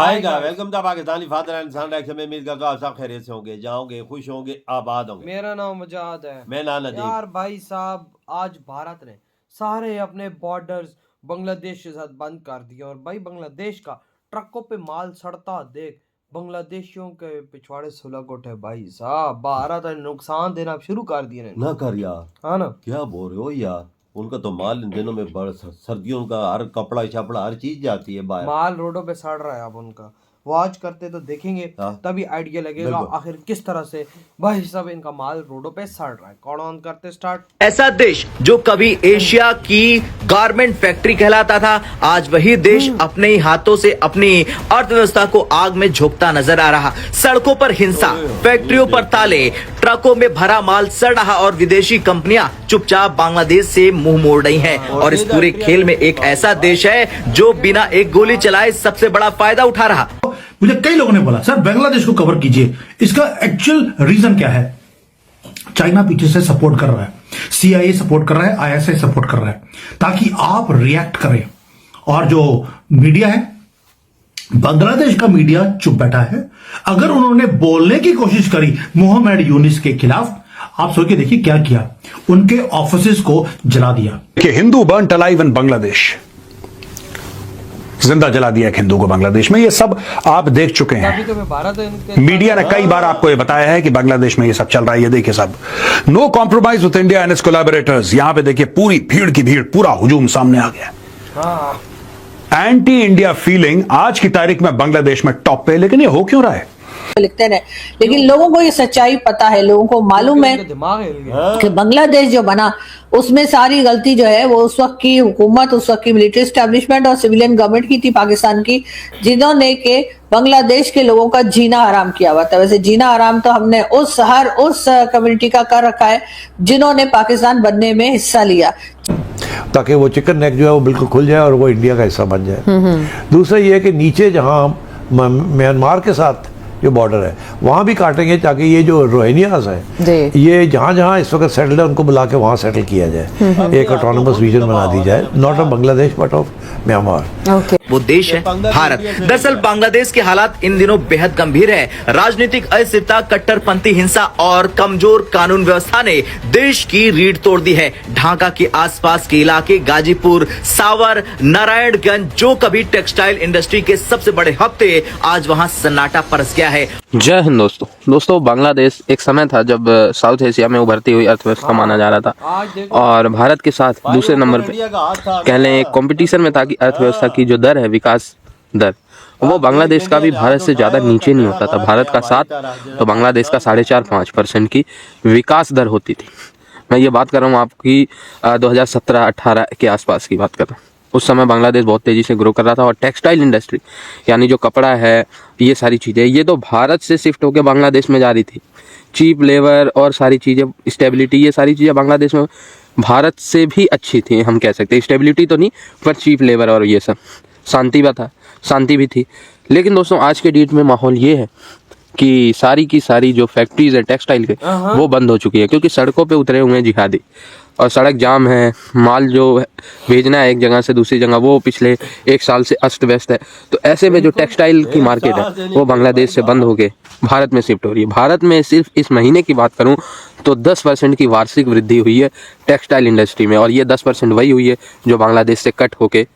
आएगा। Welcome to Pakistani father and son reaction में उम्मीद करता हूं आप सब खैरियत से होंगे, जाओगे, खुश होंगे, आबाद होंगे। मेरा नाम मुजाद है। मैं ना नदीम। यार भाई साहब, आज भारत ने सारे अपने बॉर्डर्स बांग्लादेश के साथ बंद कर दिए और भाई बांग्लादेश का ट्रकों पे माल सड़ता देख बांग्लादेशियों के पिछवाड़े सुलग उठे। भाई साहब, भारत ने नुकसान देना शुरू कर दिए ना कर यार, हाँ ना, क्या बोल रहे हो यार। उनका तो माल इन दिनों में बड़ सर्दियों का हर कपड़ा छपड़ा हर चीज जाती है बाहर। माल रोडों पे सड़ रहा है। अब उनका वॉच करते तो देखेंगे, तभी आइडिया लगेगा आखिर किस तरह से भाई सब इनका माल रोडों पे सड़ रहा है। कौन ऑन करते स्टार्ट। ऐसा देश जो कभी एशिया की गारमेंट फैक्ट्री कहलाता था, आज वही देश अपने ही हाथों से अपनी अर्थव्यवस्था को आग में झोंकता नजर आ रहा। सड़कों पर हिंसा, फैक्ट्रियों पर ताले, ट्रकों में भरा माल सड़ रहा और विदेशी कंपनियां चुपचाप बांग्लादेश से मुंह मोड़ रही हैं। और इस पूरे खेल में एक ऐसा देश है जो बिना एक गोली चलाए सबसे बड़ा फायदा उठा रहा। मुझे कई लोगों ने बोला सर बांग्लादेश को कवर कीजिए, इसका एक्चुअल रीजन क्या है। चाइना पीछे से सपोर्ट कर रहा है, CIA सपोर्ट कर रहा है, ISI सपोर्ट कर रहा है ताकि आप रिएक्ट करें। और जो मीडिया है, बांग्लादेश का मीडिया चुप बैठा है। अगर उन्होंने बोलने की कोशिश करी मोहम्मद यूनिस के खिलाफ, आप सोच के देखिए क्या किया, उनके ऑफिसेस को जला दिया। कि Hindu burnt alive in Bangladesh, जिंदा जला दिया एक हिंदू को बांग्लादेश में। ये सब आप देख चुके हैं। मीडिया ने कई बार आपको ये बताया है कि बांग्लादेश में ये सब चल रहा है। ये देखिए सब, no compromise with India and its collaborators. यहां पे देखिए पूरी भीड़ की भीड़, पूरा हुजूम सामने आ गया। एंटी इंडिया फीलिंग आज की तारीख में बांग्लादेश में टॉप पे। लेकिन ये हो क्यों रहा है? लिखते रहे, लेकिन लोगों को ये सच्चाई पता है, लोगों को मालूम है कि बांग्लादेश जो बना उसमें सारी गलती जो है वो उस वक्त की हुकूमत, उस वक्त की मिलिट्री एस्टेब्लिशमेंट और सिविलियन गवर्नमेंट की थी पाकिस्तान की, जिन्होंने के बांग्लादेश के लोगों का जीना हराम किया हुआ था। वैसे जीना हराम तो हमने उस कम्युनिटी का कर रखा है जिन्होंने पाकिस्तान बनने में हिस्सा लिया, ताकि वो चिकन नेक जो है वो बिल्कुल खुल जाए और वो इंडिया का हिस्सा बन जाए। दूसरा ये है कि नीचे जहां म्यांमार के साथ जो बॉर्डर है वहाँ भी काटेंगे ताकि ये जो रोहिंग्यास है ये जहाँ जहाँ इस वक्त सेटल्ड है उनको बुला के वहाँ सेटल किया जाए, एक ऑटोनोमस रीजन बना दी जाए, not of Bangladesh but of Myanmar. वो देश है भारत। दरअसल बांग्लादेश के हालात इन दिनों बेहद गंभीर है। राजनीतिक अस्थिरता, कट्टरपंथी हिंसा और कमजोर कानून व्यवस्था ने देश की रीढ़ तोड़ दी है। ढाका के आसपास के इलाके, गाजीपुर, सावर, नारायणगंज, जो कभी टेक्सटाइल इंडस्ट्री के सबसे बड़े हब थे, आज वहाँ सन्नाटा परस गया है। जय हिंद दोस्तों, बांग्लादेश एक समय था जब साउथ एशिया में उभरती हुई अर्थव्यवस्था माना जा रहा था और भारत के साथ दूसरे नंबर पे कह लें एक कंपटीशन में था कि अर्थव्यवस्था की जो दर है, विकास दर, वो बांग्लादेश का भी भारत से ज़्यादा नीचे नहीं होता था। भारत का 7 तो बांग्लादेश का 4.5-5% की विकास दर होती थी। मैं ये बात कर रहा हूँ आपकी 2017-18 के आसपास की बात कर रहा हूँ। उस समय बांग्लादेश बहुत तेज़ी से ग्रो कर रहा था और टेक्सटाइल इंडस्ट्री यानी जो कपड़ा है, ये सारी चीज़ें, ये तो भारत से शिफ्ट होकर बांग्लादेश में जा रही थी। चीप लेबर और सारी चीज़ें, स्टेबिलिटी, ये सारी चीज़ें बांग्लादेश में भारत से भी अच्छी थी, हम कह सकते हैं। स्टेबिलिटी तो नहीं, पर चीप लेबर और ये सब, शांति भी थी। लेकिन दोस्तों आज के डेट में माहौल ये है कि सारी की सारी जो फैक्ट्रीज है टेक्सटाइल के, वो बंद हो चुकी है क्योंकि सड़कों पे उतरे हुए हैं जिहादी और सड़क जाम है। माल जो भेजना है एक जगह से दूसरी जगह, वो पिछले 1 साल से अस्त व्यस्त है। तो ऐसे में जो टेक्सटाइल की मार्केट है वो बांग्लादेश से बंद हो के भारत में शिफ्ट हो रही है। भारत में सिर्फ इस महीने की बात करूं तो 10% की वार्षिक वृद्धि हुई है टेक्सटाइल इंडस्ट्री में, और ये 10% वही हुई है जो बांग्लादेश से कट होके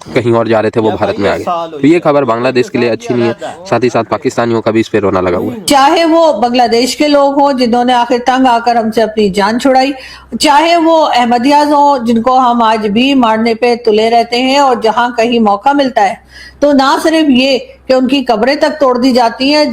कहीं और जा रहे थे, वो भारत में आ गए। तो ये खबर बांग्लादेश के लिए अच्छी नहीं है, साथ ही साथ पाकिस्तानियों का भी इस पे रोना लगा हुआ है। चाहे वो बांग्लादेश के लोग हों जिन्होंने आखिर तंग आकर हमसे अपनी जान छुड़ाई, चाहे वो अहमदियाज हों जिनको हम आज भी मारने पे तुले रहते हैं, और जहां कहीं मौका मिलता है तो ना सिर्फ ये कि उनकी कब्रें तक तोड़ दी जाती हैं,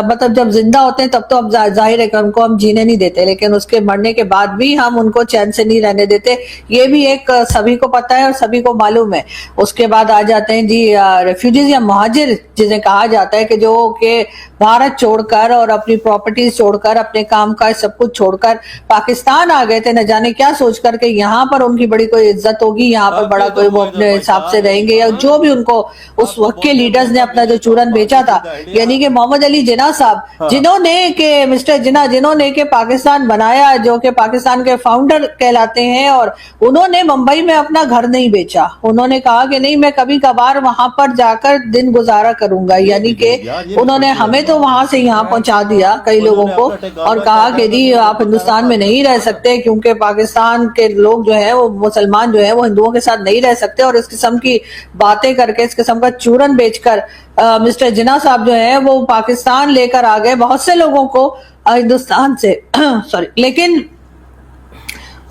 मतलब जब जिंदा होते हैं तब तो अब जाहिर है कि उनको हम जीने नहीं देते, लेकिन उसके मरने के बाद भी हम उनको चैन से नहीं रहने देते। ये भी एक सभी को पता है और सभी को मालूम है। उसके बाद आ जाते हैं जी रेफ्यूजीज या मुहाजिर, जिन्हें कहा जाता है कि जो कि भारत छोड़कर और अपनी प्रॉपर्टीज छोड़कर, अपने काम काज सब कुछ छोड़कर पाकिस्तान आ गए थे, न जाने क्या सोच करके यहाँ पर उनकी बड़ी कोई इज्जत होगी, यहाँ पर बड़ा कोई वो अपने हिसाब से रहेंगे या जो भी उनको उस वक्त के लीडर्स ने अपना जो चूरन बेचा था, यानी कि मोहम्मद अली जिन्ना साहब, जिन्होंने के मिस्टर जिन्ना, जिन्होंने के पाकिस्तान बनाया, जो कि पाकिस्तान के फाउंडर कहलाते हैं, और उन्होंने मुंबई में अपना घर नहीं बेचा। उन्होंने कहा कि नहीं, मैं कभी कभार वहां पर जाकर दिन गुजारा करूंगा, यानी कि उन्होंने हमें तो वहां से यहाँ पहुंचा दिया कई लोगों को, और कहा कि जी आप हिंदुस्तान में नहीं रह सकते क्योंकि पाकिस्तान के लोग जो है वो मुसलमान जो है वो हिंदुओं के साथ नहीं रह सकते। और इस किस्म की बातें करके, इस किस्म का चूरन बेचकर मिस्टर जिन्ना साहब जो है वो पाकिस्तान लेकर आ गए बहुत से लोगों को हिंदुस्तान से सॉरी, लेकिन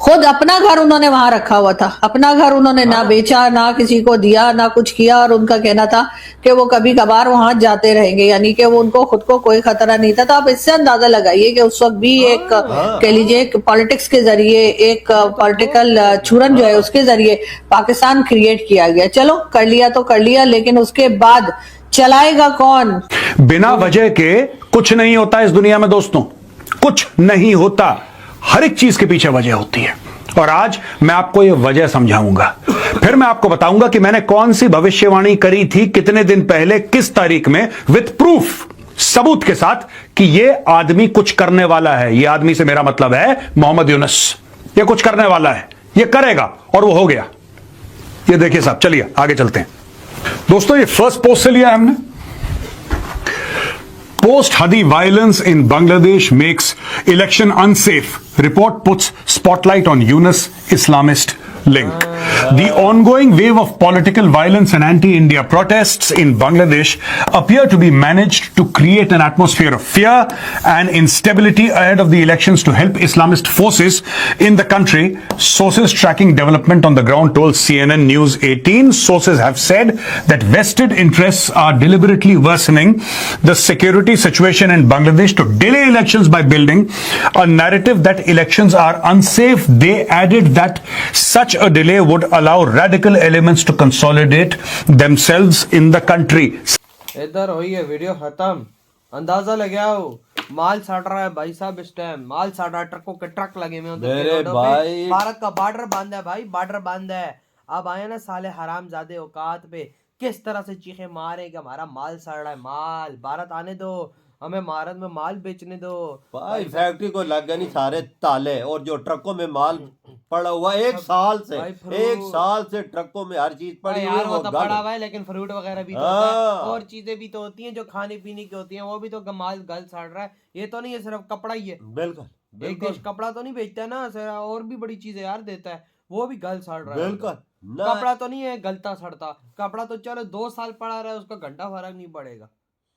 खुद अपना घर उन्होंने वहां रखा हुआ था। अपना घर उन्होंने ना बेचा, ना किसी को दिया, ना कुछ किया, और उनका कहना था कि वो कभी कभार वहां जाते रहेंगे, यानी कि वो उनको खुद को कोई खतरा नहीं था। तो आप इससे अंदाजा लगाइए कि उस वक्त भी एक कह लीजिए एक पॉलिटिक्स के जरिए, एक पॉलिटिकल चूरन जो है उसके जरिए पाकिस्तान क्रिएट किया गया। चलो कर लिया तो कर लिया, लेकिन उसके बाद चलाएगा कौन? बिना वजह के कुछ नहीं होता इस दुनिया में दोस्तों, कुछ नहीं होता। हर एक चीज के पीछे वजह होती है, और आज मैं आपको यह वजह समझाऊंगा। फिर मैं आपको बताऊंगा कि मैंने कौन सी भविष्यवाणी करी थी कितने दिन पहले, किस तारीख में, विथ प्रूफ, सबूत के साथ कि यह आदमी कुछ करने वाला है। यह आदमी से मेरा मतलब है मोहम्मद यूनुस। यह कुछ करने वाला है, यह करेगा, और वो हो गया। ये देखिए साहब, चलिए आगे चलते हैं दोस्तों। ये फर्स्ट पोस्ट से लिया है हमने। Post Hadi violence in Bangladesh makes election unsafe. Report puts spotlight on Yunus Islamist link. The ongoing wave of political violence and anti-India protests in Bangladesh appear to be managed to create an atmosphere of fear and instability ahead of the elections to help Islamist forces in the country. Sources tracking development on the ground told CNN News 18. Sources have said that vested interests are deliberately worsening the security situation in Bangladesh to delay elections by building a narrative that elections are unsafe. They added that such a delay would allow radical elements to consolidate themselves in the country. इधर हुई है video खत्म। अंदाजा लगाओ, माल साट रहा है भाई साहब, इस टाइम माल साट रहा है, ट्रकों के ट्रक लगे हुए हैं उधर के रोडों पे। भारत का बॉर्डर बंद है भाई, बॉर्डर बंद है। अब आए ना साले हरामजादे औकात पे, किस तरह से चीखे मारे कि हमारा माल सड़ रहा है। माल भारत आने दो, हमें भारत में माल बेचने दो भाई। फैक्ट्री को लग गए नहीं सारे ताले, और जो ट्रकों में माल पड़ा हुआ एक साल से ट्रकों में हर चीज पड़ी हुई है, वो तो पड़ा हुआ है, लेकिन फ्रूट वगैरह भी तो होता है, और चीजें भी तो होती हैं जो खाने पीने की होती हैं, वो भी तो माल गल सड़ रहा है। ये तो नहीं है सिर्फ कपड़ा ही है। बिल्कुल एक देश कपड़ा तो नहीं बेचता है ना सर, और भी बड़ी चीजें यार देता है, वो भी गल सड़ रहा है। बिल्कुल कपड़ा तो नहीं है गलता सड़ता, कपड़ा तो चलो 2 साल पड़ा रहा है, उसका घंटा फर्क नहीं पड़ेगा,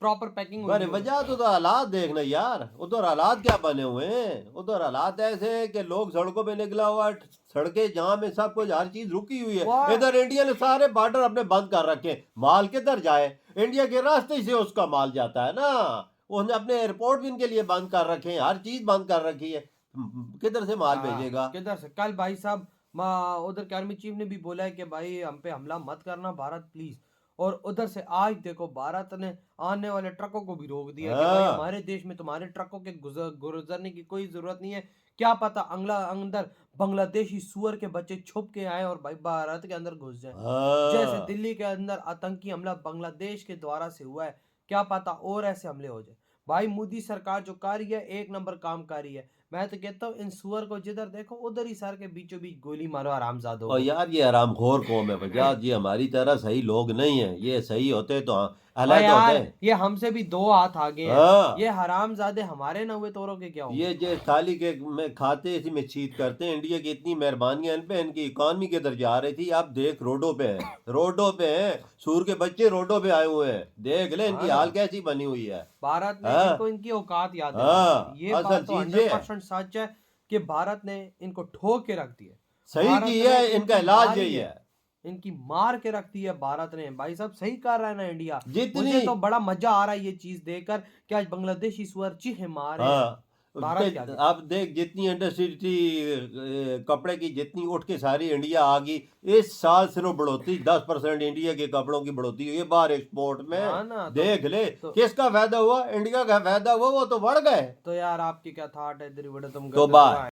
प्रॉपर पैकिंग। अरे वजह तो हालात देखना यार, उधर हालात क्या बने हुए हैं। उधर हालात ऐसे हैं कि लोग सड़कों पे निकला हुआ, सड़कें जहाँ में सब कुछ हर चीज रुकी हुई है। इधर इंडिया ने सारे बॉर्डर अपने बंद कर रखे, माल किधर जाए? इंडिया के रास्ते से उसका माल जाता है ना, उसने अपने एयरपोर्ट भी इनके लिए बंद कर रखे हैं, हर चीज बंद कर रखी है। किधर से माल भेजेगा? किधर से? कल भाई साहब उधर के आर्मी चीफ ने भी बोला है कि भाई हम पे हमला मत करना भारत प्लीज। और उधर से आज देखो भारत ने आने वाले ट्रकों को भी रोक दिया कि भाई हमारे देश में तुम्हारे ट्रकों के गुजरने की कोई जरूरत नहीं है। क्या पता अंदर बांग्लादेशी सुअर के बच्चे छुप के आए और भाई भारत के अंदर घुस जाए, जैसे दिल्ली के अंदर आतंकी हमला बांग्लादेश के द्वारा से हुआ है। क्या पता और ऐसे हमले हो जाए। भाई मोदी सरकार जो कर रही है, एक नंबर काम कर रही है। मैं तो कहता हूँ इन सुअर को जिधर देखो उधर ही सर के बीचों बीच गोली मारो हरामजादों। और यार ये हरामखोर कौम है बजाज, ये हमारी तरह सही लोग नहीं है। ये सही होते तो अलग होते। ये हमसे भी 2 हाथ आगे हैं। ये हरामजादे हमारे न हुए तोरों के क्या हो। ये जो थाली के में खाते इसी में छीत करते हैं। इंडिया की इतनी मेहरबानी इन पे, इनकी इकॉनमी किधर जा रही थी। आप देख रोडों पे है, रोडों पे है, सूर के बच्चे रोडों पे आए हुए हैं। देख ले इनकी हाल कैसी बनी हुई है। भारत ने इनको इनकी औकात याद है। ये बात तो 100% सच है कि भारत ने इनको ठोक के रख दिया। सही की है, इनका इलाज यही है, इनकी मार के रखती है भारत ने। भाई साहब सही कर रहा है ना इंडिया। मुझे तो बड़ा मजा आ रहा है ये चीज देखकर कि आज बांग्लादेशी सुअर चीखे मार रहे हैं। आप देख जितनी इंडस्ट्री कपड़े की जितनी उठ के सारी इंडिया आ गई। इस साल सिर्फ बढ़ोतरी 10% इंडिया के कपड़ों की बढ़ोतरी हुई है बाहर एक्सपोर्ट में। देख ले किसका फायदा हुआ? इंडिया का फायदा हुआ, वो तो बढ़ गए। तो यार आपकी क्या थाट है?